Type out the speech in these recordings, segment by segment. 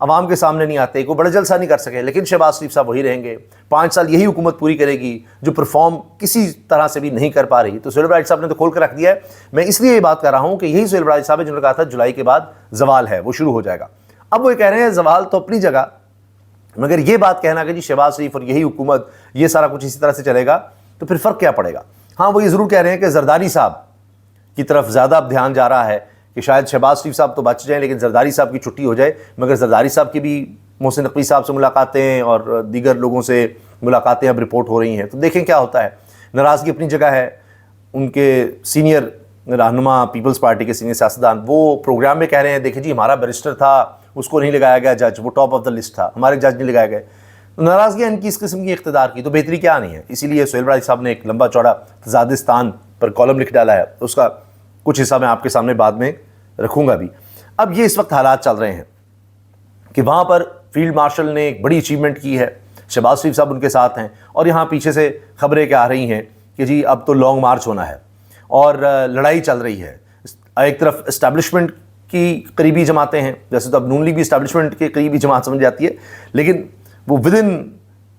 عوام کے سامنے نہیں آتے, کوئی بڑا جلسہ نہیں کر سکے, لیکن شہباز شریف صاحب وہی رہیں گے. 5 سال یہی حکومت پوری کرے گی جو پرفارم کسی طرح سے بھی نہیں کر پا رہی. تو سہیل بڑائی صاحب نے تو کھول کر رکھ دیا ہے. میں اس لیے یہ بات کر رہا ہوں کہ یہی سہیل بڑائی صاحب ہے جنہوں نے کہا تھا جولائی کے بعد زوال ہے, وہ شروع ہو جائے گا. اب وہ یہ کہہ رہے ہیں زوال تو اپنی جگہ, مگر یہ بات کہنا کہ جی شہباز شریف اور یہی حکومت یہ سارا کچھ اسی طرح سے چلے گا, تو پھر فرق کیا پڑے گا. ہاں وہ یہ ضرور کہہ رہے ہیں کہ زرداری صاحب کی طرف زیادہ اب دھیان جا رہا ہے کہ شاید شہباز شریف صاحب تو بچ جائیں لیکن زرداری صاحب کی چھٹی ہو جائے. مگر زرداری صاحب کی بھی محسن نقوی صاحب سے ملاقاتیں اور دیگر لوگوں سے ملاقاتیں اب رپورٹ ہو رہی ہیں, تو دیکھیں کیا ہوتا ہے. ناراضگی اپنی جگہ ہے. ان کے سینئر رہنما پیپلز پارٹی کے سینئر سیاستدان وہ پروگرام میں کہہ رہے ہیں دیکھیں جی ہمارا بیرسٹر تھا, اس کو نہیں لگایا گیا جج, وہ ٹاپ آف دا لسٹ تھا, ہمارے جج نہیں لگائے گئے. ناراضگیاں ان کی اس قسم کی اقتدار کی, تو بہتری کیا نہیں ہے. اسی لیے سہیل بڑائی صاحب نے ایک لمبا چوڑا تضادستان پر کالم لکھ ڈالا ہے, اس کا کچھ حصہ میں آپ کے سامنے بعد میں رکھوں گا بھی. اب یہ اس وقت حالات چل رہے ہیں کہ وہاں پر فیلڈ مارشل نے ایک بڑی اچیومنٹ کی ہے, شہباز شریف صاحب ان کے ساتھ ہیں, اور یہاں پیچھے سے خبریں کیا آ رہی ہیں کہ جی اب تو لانگ مارچ ہونا ہے اور لڑائی چل رہی ہے. ایک طرف اسٹیبلشمنٹ کی قریبی جماعتیں ہیں, جیسے تو اب نون لیگ بھی اسٹیبلشمنٹ کے قریبی جماعت سمجھ جاتی ہے, لیکن وہ ود ان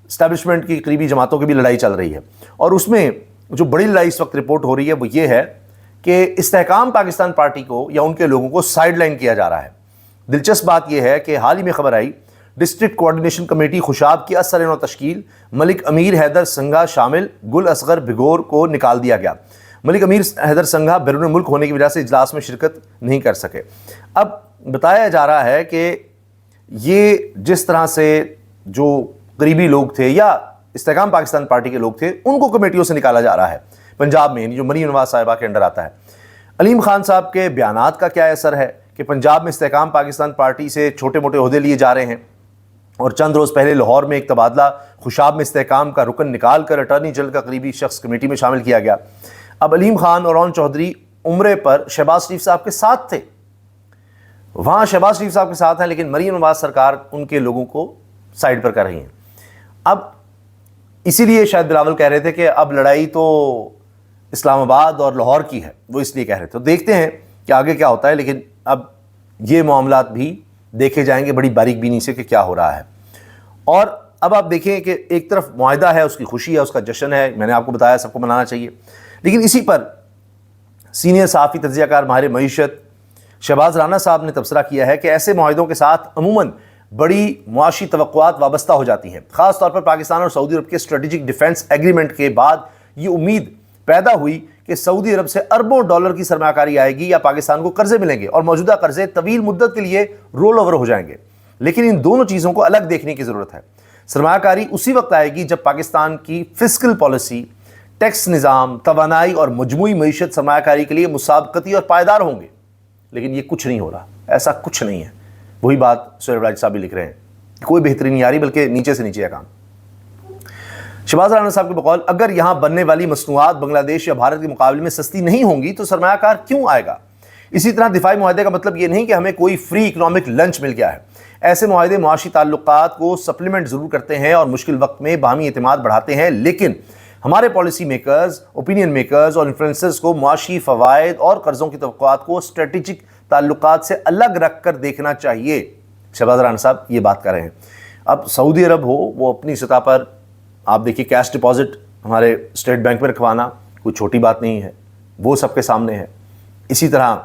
اسٹیبلشمنٹ کی قریبی جماعتوں کی بھی لڑائی چل رہی ہے. اور اس میں جو بڑی لڑائی اس وقت رپورٹ ہو رہی ہے وہ یہ ہے کہ استحکام پاکستان پارٹی کو یا ان کے لوگوں کو سائیڈ لائن کیا جا رہا ہے. دلچسپ بات یہ ہے کہ حال ہی میں خبر آئی ڈسٹرکٹ کوارڈینیشن کمیٹی خوشاب کی اثر و تشکیل ملک امیر حیدر سنگھا شامل گل اصغر بھگور کو نکال دیا گیا. ملک امیر حیدر سنگھا بیرون ملک ہونے کی وجہ سے اجلاس میں شرکت نہیں کر سکے. اب بتایا جا رہا ہے کہ یہ جس طرح سے جو قریبی لوگ تھے یا استحکام پاکستان پارٹی کے لوگ تھے ان کو کمیٹیوں سے نکالا جا رہا ہے پنجاب میں, جو مریم نواز صاحبہ کے انڈر آتا ہے. علیم خان صاحب کے بیانات کا کیا اثر ہے کہ پنجاب میں استحکام پاکستان پارٹی سے چھوٹے موٹے عہدے لیے جا رہے ہیں, اور چند روز پہلے لاہور میں ایک تبادلہ خوشاب میں استحکام کا رکن نکال کر اٹارنی جنرل کا قریبی شخص کمیٹی میں شامل کیا گیا. اب علیم خان اور اورون چودھری عمرے پر شہباز شریف صاحب کے ساتھ تھے, وہاں شہباز شریف صاحب کے ساتھ ہیں, لیکن مریم نواز سرکار ان کے لوگوں کو سائڈ پر کر رہی ہیں. اب اسی لیے شاید بلاول کہہ رہے تھے کہ اب لڑائی تو اسلام آباد اور لاہور کی ہے, وہ اس لیے کہہ رہے تھے. تو دیکھتے ہیں کہ آگے کیا ہوتا ہے, لیکن اب یہ معاملات بھی دیکھے جائیں گے بڑی باریک بینی سے کہ کیا ہو رہا ہے. اور اب آپ دیکھیں کہ ایک طرف معاہدہ ہے, اس کی خوشی ہے, اس کا جشن ہے, میں نے آپ کو بتایا سب کو منانا چاہیے, لیکن اسی پر سینئر صحافی تجزیہ کار ماہر معیشت شہباز رانا صاحب نے تبصرہ کیا ہے کہ ایسے معاہدوں کے ساتھ عموماً بڑی معاشی توقعات وابستہ ہو جاتی ہیں. خاص طور پر پاکستان اور سعودی عرب کے اسٹریٹجک ڈیفنس ایگریمنٹ کے بعد یہ امید پیدا ہوئی کہ سعودی عرب سے اربوں ڈالر کی سرمایہ کاری آئے گی یا پاکستان کو قرضے ملیں گے اور موجودہ قرضے طویل مدت کے لیے رول اوور ہو جائیں گے. لیکن ان دونوں چیزوں کو الگ دیکھنے کی ضرورت ہے. سرمایہ کاری اسی وقت آئے گی جب پاکستان کی فسکل پالیسی, ٹیکس نظام, توانائی اور مجموعی معیشت سرمایہ کاری کے لیے مسابقتی اور پائیدار ہوں گے. لیکن یہ کچھ نہیں ہو رہا, ایسا کچھ نہیں ہے. وہی بات سہیل بڑائی صاحب بھی لکھ رہے ہیں, کوئی بہتری نہیں آ رہی بلکہ نیچے سے نیچے ہے کام. شہباز رانا صاحب کے بقول اگر یہاں بننے والی مصنوعات بنگلہ دیش یا بھارت کے مقابلے میں سستی نہیں ہوں گی تو سرمایہ کار کیوں آئے گا. اسی طرح دفاعی معاہدے کا مطلب یہ نہیں کہ ہمیں کوئی فری اکنامک لنچ مل گیا ہے. ایسے معاہدے معاشی تعلقات کو سپلیمنٹ ضرور کرتے ہیں اور مشکل وقت میں باہمی اعتماد بڑھاتے ہیں, لیکن ہمارے پالیسی میکرز, اوپینین میکرز اور انفلوئنسرز کو معاشی فوائد اور قرضوں کی توقعات کو اسٹریٹجک تعلقات سے الگ رکھ کر دیکھنا چاہیے. شہباز رانا صاحب یہ بات کر رہے ہیں. اب سعودی عرب ہو, وہ اپنی سطح پر آپ دیکھیے کیش ڈپازٹ ہمارے اسٹیٹ بینک میں رکھوانا کوئی چھوٹی بات نہیں ہے, وہ سب کے سامنے ہے. اسی طرح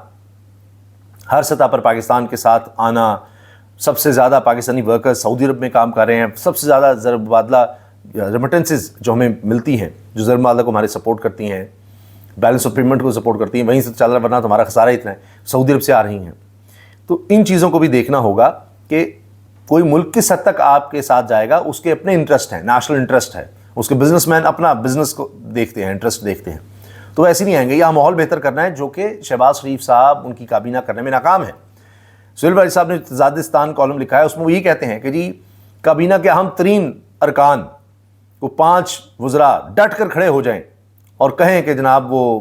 ہر سطح پر پاکستان کے ساتھ آنا, سب سے زیادہ پاکستانی ورکرز سعودی عرب میں کام کر رہے ہیں, سب سے زیادہ زر مبادلہ ریمیٹنسز جو ہمیں ملتی ہیں, جو زر مبادلہ کو ہمارے سپورٹ کرتی ہیں, بیلنس آف پیمنٹ کو سپورٹ کرتی ہیں, وہیں سے چل رہا, ورنہ تو ہمارا خسارہ اتنا ہے, سعودی عرب سے آ رہی ہیں. تو ان چیزوں کو بھی دیکھنا ہوگا کہ کوئی ملک کس حد تک آپ کے ساتھ جائے گا, اس کے اپنے انٹرسٹ ہیں, نیشنل انٹرسٹ ہے, اس کے بزنس مین اپنا بزنس کو دیکھتے ہیں, انٹرسٹ دیکھتے ہیں. تو ایسے نہیں آئیں گے. یہاں ماحول بہتر کرنا ہے جو کہ شہباز شریف صاحب ان کی کابینہ کرنے میں ناکام ہے. سہیل بڑائی صاحب نے تضادستان کالم لکھا ہے, اس میں وہ یہ کہتے ہیں کہ جی کابینہ کے اہم ترین ارکان کو 5 وزراء ڈٹ کر کھڑے ہو جائیں اور کہیں کہ جناب وہ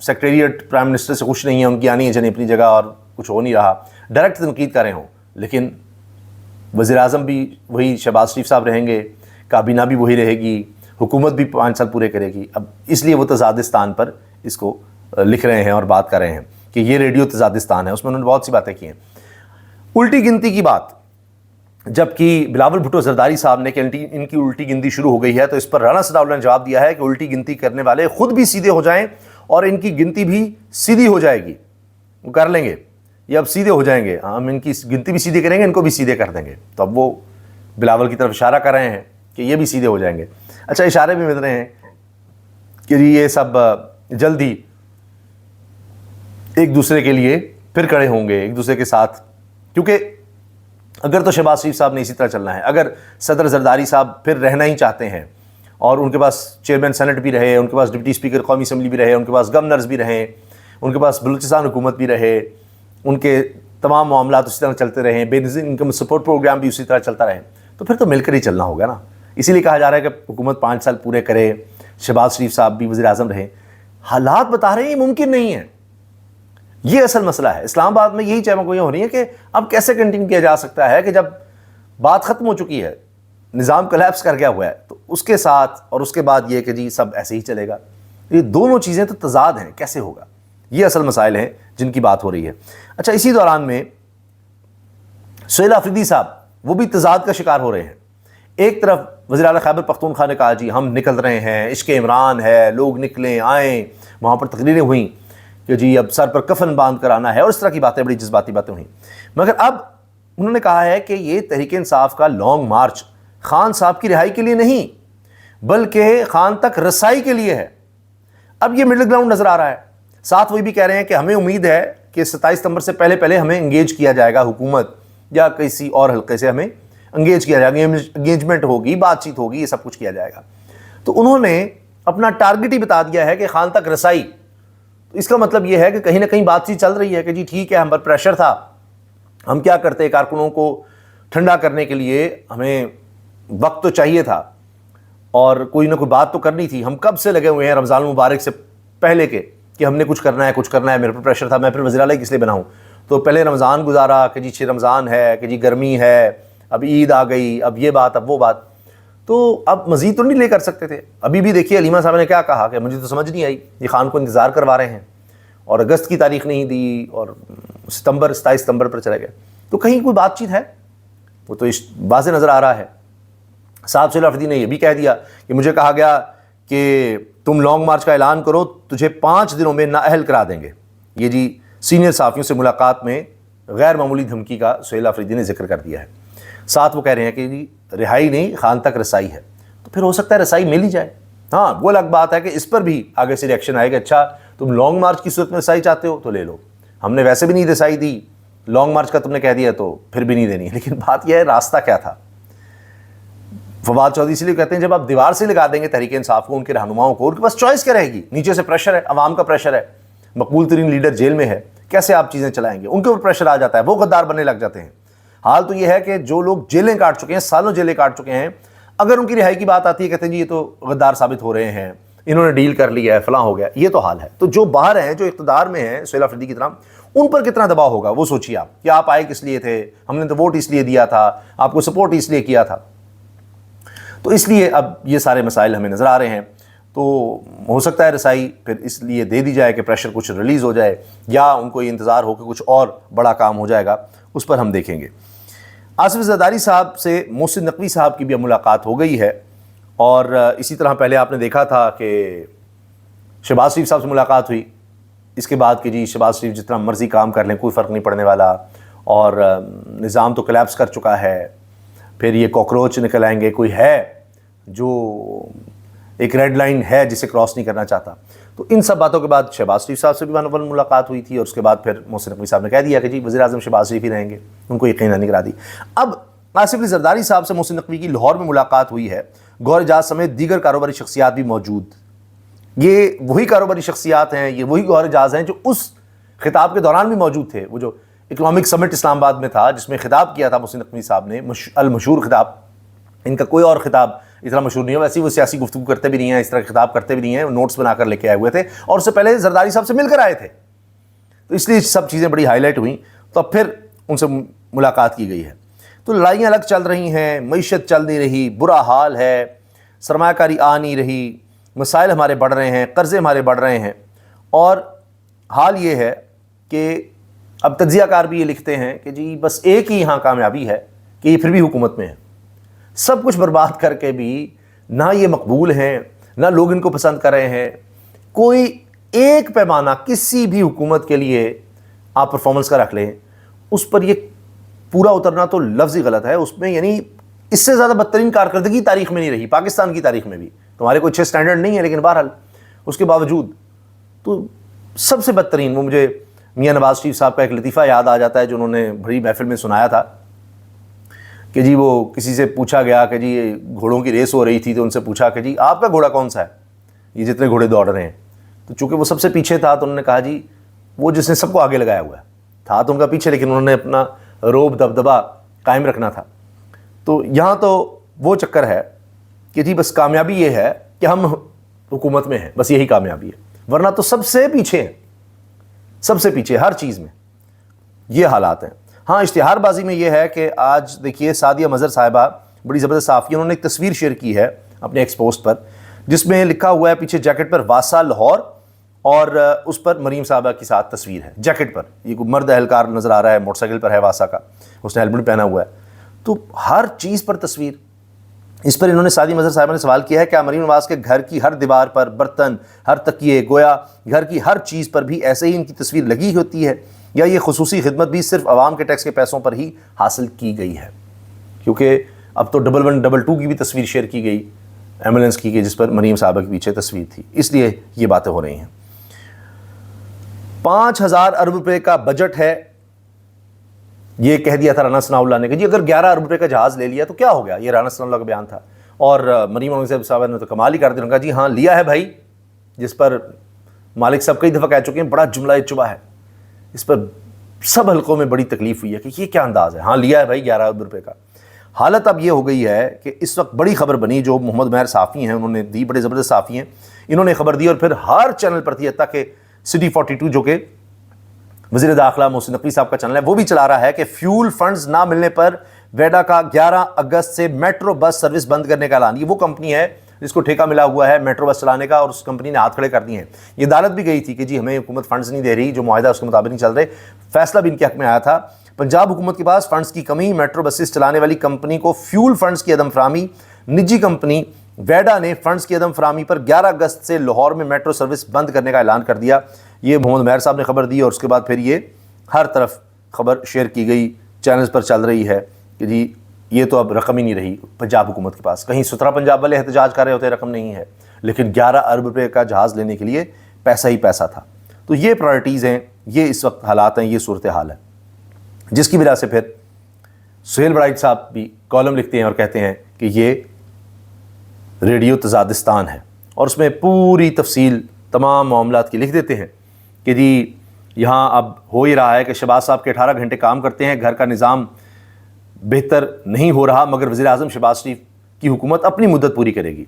سیکریٹریٹ پرائم منسٹر سے خوش نہیں ہے, ان کی آنی ہے جنہیں اپنی جگہ اور کچھ ہو نہیں رہا, ڈائریکٹ تنقید کر رہے ہوں, لیکن وزیر اعظم بھی وہی شہباز شریف صاحب رہیں گے, کابینہ بھی وہی رہے گی, حکومت بھی 5 سال پورے کرے گی. اب اس لیے وہ تضادستان پر اس کو لکھ رہے ہیں اور بات کر رہے ہیں کہ یہ ریڈیو تضادستان ہے. اس میں انہوں نے بہت سی باتیں کی ہیں. الٹی گنتی کی بات, جبکہ بلاول بھٹو زرداری صاحب نے کہ ان کی الٹی گنتی شروع ہو گئی ہے، تو اس پر رانا ثناءاللہ نے جواب دیا ہے کہ الٹی گنتی کرنے والے خود بھی سیدھے ہو جائیں اور ان کی گنتی بھی سیدھی ہو جائے گی، وہ کر لیں گے، یہ اب سیدھے ہو جائیں گے، ہم ان کی گنتی بھی سیدھے کریں گے، ان کو بھی سیدھے کر دیں گے۔ تو اب وہ بلاول کی طرف اشارہ کر رہے ہیں کہ یہ بھی سیدھے ہو جائیں گے۔ اچھا، اشارے بھی مل رہے ہیں کہ یہ سب جلد ہی ایک دوسرے کے لیے پھر کھڑے ہوں گے، ایک دوسرے کے ساتھ، کیونکہ اگر تو شہباز شریف صاحب نے اسی طرح چلنا ہے، اگر صدر زرداری صاحب پھر رہنا ہی چاہتے ہیں اور ان کے پاس چیئرمین سینٹ بھی رہے، ان کے پاس ڈپٹی اسپیکر قومی اسمبلی بھی رہے، ان کے پاس گورنرز بھی رہیں، ان کے پاس بلوچستان حکومت بھی رہے، ان کے تمام معاملات اسی طرح چلتے رہیں، بے نظیر انکم سپورٹ پروگرام بھی اسی طرح چلتا رہے، تو پھر تو مل کر ہی چلنا ہوگا نا۔ اسی لیے کہا جا رہا ہے کہ حکومت 5 سال پورے کرے، شہباز شریف صاحب بھی وزیر اعظم رہیں۔ حالات بتا رہے ہیں یہ ممکن نہیں ہے، یہ اصل مسئلہ ہے۔ اسلام آباد میں یہی چہمگوئیاں ہو رہی ہیں کہ اب کیسے کنٹینیو کیا جا سکتا ہے کہ جب بات ختم ہو چکی ہے، نظام کولیپس کر گیا ہوا ہے، تو اس کے ساتھ اور اس کے بعد یہ کہ جی سب ایسے ہی چلے گا۔ یہ دونوں چیزیں تو تضاد ہیں، کیسے ہوگا؟ یہ اصل مسائل ہیں جن کی بات ہو رہی ہے۔ اچھا، اسی دوران میں سہیل آفریدی صاحب وہ بھی تضاد کا شکار ہو رہے ہیں۔ ایک طرف وزیر اعلیٰ خیبر پختونخوا نے کہا جی ہم نکل رہے ہیں، عشق عمران ہے، لوگ نکلیں آئیں، وہاں پر تقریریں ہوئیں کہ جی اب سر پر کفن باندھ کر آنا ہے، اور اس طرح کی باتیں، بڑی جذباتی باتیں ہوئیں۔ مگر اب انہوں نے کہا ہے کہ یہ تحریک انصاف کا لانگ مارچ خان صاحب کی رہائی کے لیے نہیں بلکہ خان تک رسائی کے لیے ہے۔ اب یہ مڈل گراؤنڈ نظر آ رہا ہے۔ ساتھ وہی بھی کہہ رہے ہیں کہ ہمیں امید ہے کہ 27 ستمبر سے پہلے ہمیں انگیج کیا جائے گا، حکومت یا کسی اور حلقے سے ہمیں انگیج کیا جائے گا، انگیجمنٹ ہوگی، بات چیت ہوگی، یہ سب کچھ کیا جائے گا۔ تو انہوں نے اپنا ٹارگٹ ہی بتا دیا ہے کہ خان تک رسائی۔ تو اس کا مطلب یہ ہے کہ کہیں نہ کہیں بات چیت چل رہی ہے کہ جی ٹھیک ہے، ہم پر پریشر تھا، ہم کیا کرتے، کارکنوں کو ٹھنڈا کرنے کے لیے ہمیں وقت تو چاہیے تھا اور کوئی نہ کوئی بات تو کرنی تھی، ہم کب سے لگے ہوئے ہیں رمضان المبارک سے پہلے کے کہ ہم نے کچھ کرنا ہے، میرے پر پریشر تھا، میں پھر وزیر اعلیٰ کس لیے بناؤں؟ تو پہلے رمضان گزارا کہ جی 6 رمضان ہے، کہ جی گرمی ہے، اب عید آ گئی، اب یہ بات، اب وہ بات، تو اب مزید تو نہیں لے کر سکتے تھے۔ ابھی بھی دیکھیے علیمہ صاحب نے کیا کہا کہ مجھے تو سمجھ نہیں آئی، یہ خان کو انتظار کروا رہے ہیں اور اگست کی تاریخ نہیں دی اور 27 ستمبر پر چلے گئے۔ تو کہیں کوئی بات چیت ہے؟ وہ تو واضح نظر آ رہا ہے۔ صاحب سہیل آفریدی نے یہ بھی کہہ دیا کہ مجھے کہا گیا کہ تم لانگ مارچ کا اعلان کرو، تجھے 5 دنوں میں نااہل کرا دیں گے۔ یہ جی سینئر صحافیوں سے ملاقات میں غیر معمولی دھمکی کا سہیل آفریدی نے ذکر کر دیا ہے۔ ساتھ وہ کہہ رہے ہیں کہ جی رہائی نہیں، خان تک رسائی ہے۔ تو پھر ہو سکتا ہے رسائی مل ہی جائے۔ ہاں، وہ الگ بات ہے کہ اس پر بھی آگے سے ریئیکشن آئے گا، اچھا تم لانگ مارچ کی صورت میں رسائی چاہتے ہو تو لے لو، ہم نے ویسے بھی نہیں رسائی دی، لانگ مارچ کا تم نے کہہ دیا تو پھر بھی نہیں دینی۔ لیکن بات یہ ہے راستہ کیا تھا؟ فواد چودھری اس لیے کہتے ہیں جب آپ دیوار سے لگا دیں گے تحریک انصاف کو، ان کے رہنماؤں کو، ان کے پاس چوائس کیا رہے گی؟ نیچے سے پریشر ہے، عوام کا پریشر ہے، مقبول ترین لیڈر جیل میں ہے، کیسے آپ چیزیں چلائیں گے؟ ان کے اوپر پریشر آ جاتا ہے، وہ غدار بننے لگ جاتے ہیں۔ حال تو یہ ہے کہ جو لوگ جیلیں کاٹ چکے ہیں، سالوں جیلیں کاٹ چکے ہیں، اگر ان کی رہائی کی بات آتی ہے کہتے ہیں جی یہ تو غدار ثابت ہو رہے ہیں، انہوں نے ڈیل کر لیا ہے، فلاں ہو گیا۔ یہ تو حال ہے۔ تو جو باہر ہیں، جو اقتدار میں ہیں سہیل آفریدی کی طرح، ان پر کتنا دباؤ ہوگا وہ سوچیے آپ، کہ آپ آئے کس لیے تھے، ہم نے تو ووٹ اس لیے دیا تھا، آپ کو سپورٹ اس لیے کیا تھا۔ تو اس لیے اب یہ سارے مسائل ہمیں نظر آ رہے ہیں۔ تو ہو سکتا ہے رسائی پھر اس لیے دے دی جائے کہ پریشر کچھ ریلیز ہو جائے، یا ان کو یہ انتظار ہو کہ کچھ اور بڑا کام ہو جائے گا، اس پر ہم دیکھیں گے۔ آصف زرداری صاحب سے محسن نقوی صاحب کی بھی ملاقات ہو گئی ہے، اور اسی طرح پہلے آپ نے دیکھا تھا کہ شہباز شریف صاحب سے ملاقات ہوئی، اس کے بعد کہ جی شہباز شریف جتنا مرضی کام کر لیں کوئی فرق نہیں پڑنے والا، اور نظام تو کلیپس کر چکا ہے، پھر یہ کاکروچ نکل آئیں گے، کوئی ہے جو ایک ریڈ لائن ہے جسے کراس نہیں کرنا چاہتا۔ تو ان سب باتوں کے بعد شہباز شریف صاحب سے بھی ون آن ون ملاقات ہوئی تھی، اور اس کے بعد پھر محسن نقوی صاحب نے کہہ دیا کہ جی وزیر اعظم شہباز شریف ہی رہیں گے، ان کو یقین دہانی کرا دی۔ اب آصف علی زرداری صاحب سے محسن نقوی کی لاہور میں ملاقات ہوئی ہے، گوہر اعجاز سمیت دیگر کاروباری شخصیات بھی موجود۔ یہ وہی کاروباری شخصیات ہیں، یہ وہی گوہر اعجاز ہیں جو اس خطاب کے دوران بھی موجود تھے، وہ جو اکنامک سمٹ اسلام آباد میں تھا جس میں خطاب کیا تھا محسن نقوی صاحب نے، المشہور خطاب۔ ان کا کوئی اور خطاب اتنا مشہور نہیں ہے، ویسے وہ سیاسی گفتگو کرتے بھی نہیں ہیں، اس طرح خطاب کرتے بھی نہیں ہیں، وہ نوٹس بنا کر لے کے آئے ہوئے تھے، اور اس سے پہلے زرداری صاحب سے مل کر آئے تھے، تو اس لیے سب چیزیں بڑی ہائی لائٹ ہوئیں۔ تو اب پھر ان سے ملاقات کی گئی ہے۔ تو لڑائیاں الگ چل رہی ہیں، معیشت چل نہیں رہی، برا حال ہے، سرمایہ کاری آ نہیں رہی، مسائل ہمارے بڑھ رہے ہیں، قرضے ہمارے بڑھ رہے ہیں، اور حال یہ ہے کہ اب تجزیہ کار بھی یہ لکھتے ہیں کہ جی بس ایک ہی یہاں کامیابی ہے کہ یہ پھر بھی حکومت میں ہے. سب کچھ برباد کر کے بھی نہ یہ مقبول ہیں, نہ لوگ ان کو پسند کر رہے ہیں. کوئی ایک پیمانہ کسی بھی حکومت کے لیے آپ پرفارمنس کا رکھ لیں, اس پر یہ پورا اترنا تو لفظ ہی غلط ہے. اس میں یعنی اس سے زیادہ بدترین کارکردگی تاریخ میں نہیں رہی, پاکستان کی تاریخ میں بھی. تمہارے کوئی اچھے سٹینڈرڈ نہیں ہے, لیکن بہرحال اس کے باوجود تو سب سے بدترین. وہ مجھے میاں نواز شریف صاحب کا ایک لطیفہ یاد آ جاتا ہے جو انہوں نے بڑی محفل میں سنایا تھا کہ جی وہ کسی سے پوچھا گیا کہ جی گھوڑوں کی ریس ہو رہی تھی, تو ان سے پوچھا کہ جی آپ کا گھوڑا کون سا ہے, یہ جتنے گھوڑے دوڑ رہے ہیں. تو چونکہ وہ سب سے پیچھے تھا تو انہوں نے کہا جی وہ جس نے سب کو آگے لگایا ہوا ہے. تھا تو ان کا پیچھے, لیکن انہوں نے اپنا روب دبدبا قائم رکھنا تھا. تو یہاں تو وہ چکر ہے کہ جی بس کامیابی یہ ہے کہ ہم حکومت میں ہیں, بس یہی کامیابی ہے, ورنہ تو سب سے پیچھے ہیں, سب سے پیچھے ہر چیز میں. یہ حالات ہیں. ہاں اشتہار بازی میں یہ ہے کہ آج دیکھیے سعدیہ مظہر صاحبہ بڑی زبردست صحافی, انہوں نے ایک تصویر شیئر کی ہے اپنے ایکس پوسٹ پر, جس میں لکھا ہوا ہے پیچھے جیکٹ پر واسا لاہور, اور اس پر مریم صاحبہ کے ساتھ تصویر ہے جیکٹ پر. یہ کوئی مرد اہلکار نظر آ رہا ہے, موٹر سائیکل پر ہے واسا کا, اس نے ہیلمٹ پہنا ہوا ہے. تو ہر چیز پر تصویر. اس پر انہوں نے سعدیہ مظہر صاحبہ نے سوال کیا ہے, کیا مریم نواز کے گھر کی ہر دیوار پر, برتن, ہر تکیے, گویا گھر کی ہر چیز پر بھی ایسے ہی ان کی تصویر لگی ہوتی ہے, یا یہ خصوصی خدمت بھی صرف عوام کے ٹیکس کے پیسوں پر ہی حاصل کی گئی ہے؟ کیونکہ اب تو 1122 کی بھی تصویر شیئر کی گئی, ایمبولینس کی گئی, جس پر مریم صاحبہ کے پیچھے تصویر تھی. اس لیے یہ باتیں ہو رہی ہیں. 5,000 ارب روپے کا بجٹ ہے, یہ کہہ دیا تھا رانا ثناء اللہ نے کہ جی اگر 11 ارب روپے کا جہاز لے لیا تو کیا ہو گیا. یہ رانا ثناء اللہ کا بیان تھا, اور مریم صاحبہ نے تو کمال ہی کر دیا. کہا جی ہاں لیا ہے بھائی, جس پر مالک صاحب کئی دفعہ کہہ چکے ہیں بڑا جملہ چبا ہے, اس پر سب حلقوں میں بڑی تکلیف ہوئی ہے کہ یہ کیا انداز ہے. ہاں لیا ہے بھائی 11 ارب روپے کا. حالت اب یہ ہو گئی ہے کہ اس وقت بڑی خبر بنی, جو محمد مہر صحافی ہیں انہوں نے دی, بڑے زبردست صحافی ہیں, انہوں نے خبر دی اور پھر ہر چینل پر تھی, حتیٰ کہ سٹی 42 جو کہ وزیر داخلہ محسن نقوی صاحب کا چینل ہے, وہ بھی چلا رہا ہے کہ فیول فنڈز نہ ملنے پر ویڈا کا 11 اگست سے میٹرو بس سروس بند کرنے کا اعلان. یہ وہ کمپنی ہے جس کو ٹھیکہ ملا ہوا ہے میٹرو بس چلانے کا, اور اس کمپنی نے ہاتھ کھڑے کر دیے ہیں. یہ عدالت بھی گئی تھی کہ جی ہمیں حکومت فنڈز نہیں دے رہی, جو معاہدہ اس کے مطابق نہیں چل رہے. فیصلہ بھی ان کے حق میں آیا تھا. پنجاب حکومت کے پاس فنڈز کی کمی, میٹرو بسز چلانے والی کمپنی کو فیول فنڈز کی عدم فراہمی. نجی کمپنی ویڈا نے فنڈز کی عدم فراہمی پر 11 اگست سے لاہور میں میٹرو سروس بند کرنے کا اعلان کر دیا. یہ محمد مہر صاحب نے خبر دی, اور اس کے بعد پھر یہ ہر طرف خبر شیئر کی گئی, چینلز پر چل رہی ہے کہ جی یہ تو اب رقم ہی نہیں رہی پنجاب حکومت کے پاس. کہیں 17 پنجاب والے احتجاج کر رہے ہوتے رقم نہیں ہے, لیکن 11 ارب روپے کا جہاز لینے کے لیے پیسہ ہی پیسہ تھا. تو یہ پرائرٹیز ہیں, یہ اس وقت حالات ہیں, یہ صورتحال ہے, جس کی وجہ سے پھر سہیل بڑائچ صاحب بھی کالم لکھتے ہیں اور کہتے ہیں کہ یہ ریڈیو تضادستان ہے, اور اس میں پوری تفصیل تمام معاملات کی لکھ دیتے ہیں کہ جی یہاں اب ہو ہی رہا ہے کہ شہباز صاحب کے 18 گھنٹے کام کرتے ہیں, گھر کا نظام بہتر نہیں ہو رہا, مگر وزیر اعظم شہباز شریف کی حکومت اپنی مدت پوری کرے گی.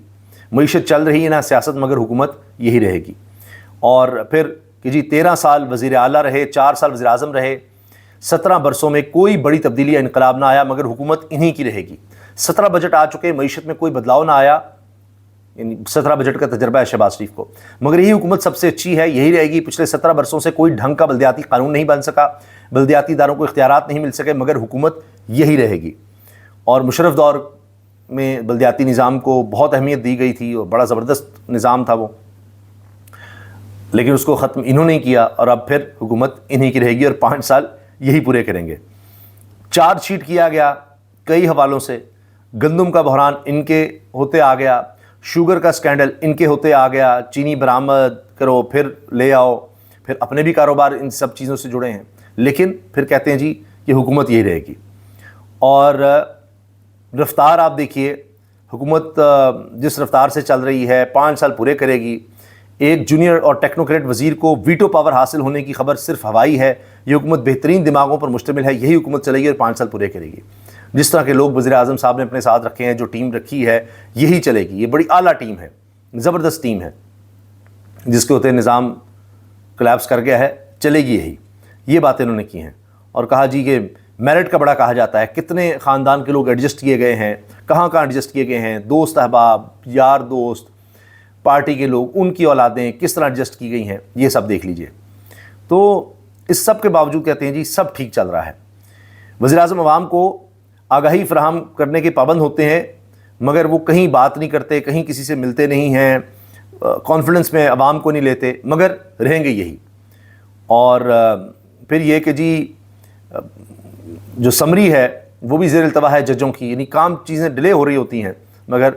معیشت چل رہی ہے نہ سیاست, مگر حکومت یہی رہے گی. اور پھر کہ جی 13 سال وزیر اعلیٰ رہے, 4 سال وزیر اعظم رہے, 17 برسوں میں کوئی بڑی تبدیلی یا انقلاب نہ آیا, مگر حکومت انہی کی رہے گی. 17 بجٹ آ چکے, معیشت میں کوئی بدلاؤ نہ آیا, یعنی 17 بجٹ کا تجربہ ہے شہباز شریف کو, مگر یہی حکومت سب سے اچھی ہے, یہی رہے گی. پچھلے 17 برسوں سے کوئی ڈھنگ کا بلدیاتی قانون نہیں بن سکا, بلدیاتی اداروں کو اختیارات نہیں مل سکے, مگر حکومت یہی رہے گی. اور مشرف دور میں بلدیاتی نظام کو بہت اہمیت دی گئی تھی, اور بڑا زبردست نظام تھا وہ, لیکن اس کو ختم انہوں نے کیا, اور اب پھر حکومت انہی کی رہے گی, اور 5 سال یہی پورے کریں گے. چارج شیٹ کیا گیا کئی حوالوں سے, گندم کا بحران ان کے ہوتے آ گیا, شوگر کا سکینڈل ان کے ہوتے آ گیا, چینی برآمد کرو پھر لے آؤ, پھر اپنے بھی کاروبار ان سب چیزوں سے جڑے ہیں, لیکن پھر کہتے ہیں جی کہ حکومت یہی رہے گی. اور رفتار آپ دیکھیے, حکومت جس رفتار سے چل رہی ہے 5 سال پورے کرے گی. ایک جونیئر اور ٹیکنوکریٹ وزیر کو ویٹو پاور حاصل ہونے کی خبر صرف ہوائی ہے. یہ حکومت بہترین دماغوں پر مشتمل ہے, یہی حکومت چلے گی اور 5 سال پورے کرے گی. جس طرح کے لوگ وزیر اعظم صاحب نے اپنے ساتھ رکھے ہیں, جو ٹیم رکھی ہے, یہی چلے گی. یہ بڑی اعلیٰ ٹیم ہے, زبردست ٹیم ہے, جس کے ہوتے نظام کلیپس کر گیا ہے, چلے گی یہی. یہ باتیں انہوں نے کی ہیں. اور کہا جی کہ میرٹ کا بڑا کہا جاتا ہے, کتنے خاندان کے لوگ ایڈجسٹ کیے گئے ہیں, کہاں ایڈجسٹ کیے گئے ہیں, دوست احباب, یار دوست, پارٹی کے لوگ, ان کی اولادیں کس طرح ایڈجسٹ کی گئی ہیں, یہ سب دیکھ لیجئے. تو اس سب کے باوجود کہتے ہیں جی سب ٹھیک چل رہا ہے. وزیر اعظم عوام کو آگاہی فراہم کرنے کے پابند ہوتے ہیں، مگر وہ کہیں بات نہیں کرتے، کہیں کسی سے ملتے نہیں ہیں، کانفیڈنس میں عوام کو نہیں لیتے، مگر رہیں گے یہی۔ اور پھر یہ کہ جی جو سمری ہے وہ بھی زیر التوا ہے ججوں کی، یعنی کام چیزیں ڈیلے ہو رہی ہوتی ہیں مگر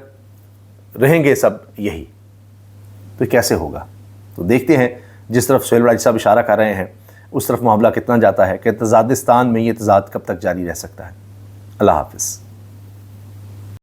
رہیں گے سب یہی۔ تو کیسے ہوگا؟ تو دیکھتے ہیں جس طرف سہیل راج صاحب اشارہ کر رہے ہیں اس طرف معاملہ کتنا جاتا ہے کہ تضادستان میں یہ تضاد کب تک جاری رہ سکتا ہے۔ اللہ حافظ۔